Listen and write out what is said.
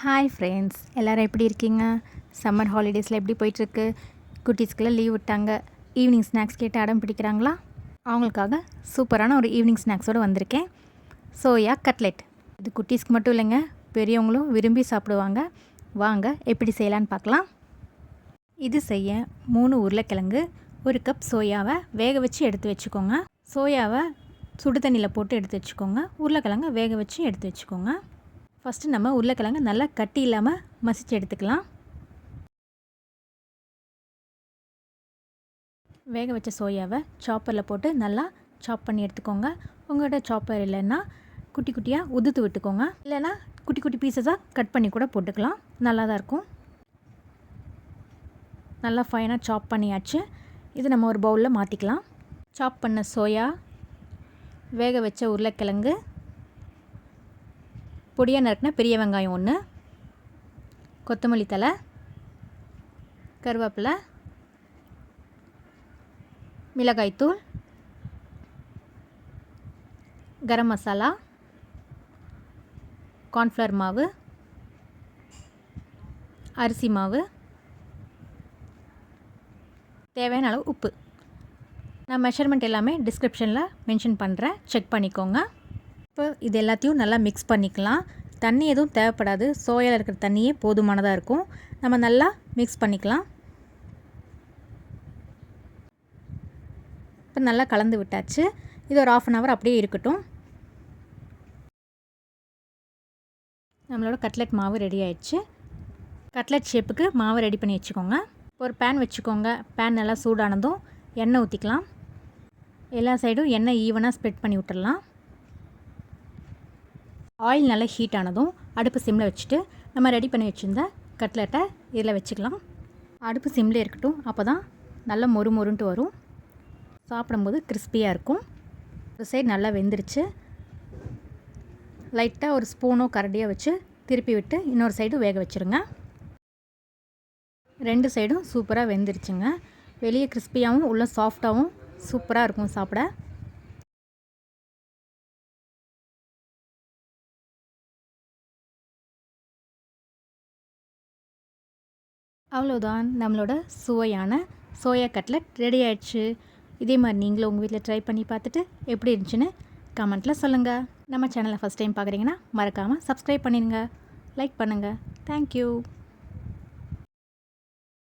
Hi friends, எல்லோரும் எப்படி இருக்கீங்க? சம்மர் ஹாலிடேஸில் எப்படி போயிட்டுருக்கு? குட்டீஸ்க்கெல்லாம் லீவ் விட்டாங்க. ஈவினிங் ஸ்நாக்ஸ் கேட்டு அடம் பிடிக்கிறாங்களா? அவங்களுக்காக சூப்பரான ஒரு ஈவினிங் ஸ்நாக்ஸோடு வந்திருக்கேன். Soya cutlet. இது குட்டீஸ்க்கு மட்டும் இல்லைங்க, பெரியவங்களும் விரும்பி சாப்பிடுவாங்க. வாங்க எப்படி செய்யலான்னு பார்க்கலாம். இது செய்ய 3 உருளைக்கிழங்கு, 1 கப் சோயாவை வேக வச்சு எடுத்து வச்சுக்கோங்க. சோயாவை சுடு தண்ணியில் போட்டு எடுத்து வச்சுக்கோங்க. உருளைக்கிழங்கை வேக வச்சு எடுத்து வச்சுக்கோங்க. ஃபஸ்ட்டு நம்ம உருளைக்கிழங்கு நல்லா கட்டி இல்லாமல் மசிச்சு எடுத்துக்கலாம். வேக வச்ச சோயாவை சாப்பரில் போட்டு நல்லா சாப் பண்ணி எடுத்துக்கோங்க. உங்கள்கிட்ட சாப்பர் இல்லைன்னா குட்டி குட்டியாக உதுத்து விட்டுக்கோங்க. இல்லைன்னா குட்டி குட்டி பீசஸாக கட் பண்ணி கூட போட்டுக்கலாம். நல்லா தான் இருக்கும். நல்லா ஃபைனாக சாப் பண்ணியாச்சு. இது நம்ம ஒரு பவுலில் மாற்றிக்கலாம். சாப் பண்ண சோயா, வேக வச்ச உருளைக்கிழங்கு, பொடியாக நறுக்கின பெரிய வெங்காயம் 1, கொத்தமல்லி தழை, கருவேப்பிலை, மிளகாய்த்தூள், கரம் மசாலா, கார்ன்ஃப்ளவர் மாவு, அரிசி மாவு, தேவையான அளவு உப்பு. நான் மெஷர்மெண்ட் எல்லாமே டிஸ்கிரிப்ஷனில் மென்ஷன் பண்ணுறேன், செக் பண்ணிக்கோங்க. இப்போ இது எல்லாத்தையும் நல்லா மிக்ஸ் பண்ணிக்கலாம். தண்ணி எதுவும் தேவைப்படாது, சோயாவில் இருக்கிற தண்ணியே போதுமானதாக இருக்கும். நம்ம நல்லா மிக்ஸ் பண்ணிக்கலாம். இப்போ நல்லா கலந்து விட்டாச்சு. இது ஒரு 1/2 hour அப்படியே இருக்கட்டும். நம்மளோட கட்லெட் மாவு ரெடி ஆயிடுச்சு. கட்லெட் ஷேப்புக்கு மாவு ரெடி பண்ணி வச்சுக்கோங்க. ஒரு பேன் வச்சுக்கோங்க. பேன் நல்லா சூடானதும் எண்ணெய் ஊற்றிக்கலாம். எல்லா சைடும் எண்ணெய் ஈவனாக ஸ்ப்ரெட் பண்ணி விட்டுடலாம். ஆயில் நல்லா ஹீட் ஆனதும் அடுப்பு சிம்மில் வச்சுட்டு நம்ம ரெடி பண்ணி வச்சுருந்த கட்லெட்டை இதில் வச்சுக்கலாம். அடுப்பு சிம்மில் இருக்கட்டும், அப்போ தான் நல்லா மொறு மொறுன்ட்டு வரும். சாப்பிடும்போது கிறிஸ்பியாக இருக்கும். ஒரு சைடு நல்லா வெந்துருச்சு. லைட்டாக ஒரு ஸ்பூனோ கரண்டியாக வச்சு திருப்பி விட்டு இன்னொரு சைடு வேக வச்சுருங்க. 2 சைடும் சூப்பராக வெந்துருச்சுங்க. வெளியே கிறிஸ்பியாகவும் உள்ள சாஃப்டாகவும் சூப்பராக இருக்கும் சாப்பிட. அவ்வளோதான், நம்மளோட சுவையான சோயா கட்லெட் ரெடி ஆயிடுச்சு. இதே மாதிரி நீங்களும் உங்கள் வீட்டில் ட்ரை பண்ணி பார்த்துட்டு எப்படி இருந்துச்சுன்னு கமெண்ட்டில் சொல்லுங்கள். நம்ம சேனலை ஃபஸ்ட் டைம் பார்க்குறீங்கன்னா மறக்காமல் சப்ஸ்கிரைப் பண்ணிடுங்க, லைக் பண்ணுங்கள். தேங்க்யூ.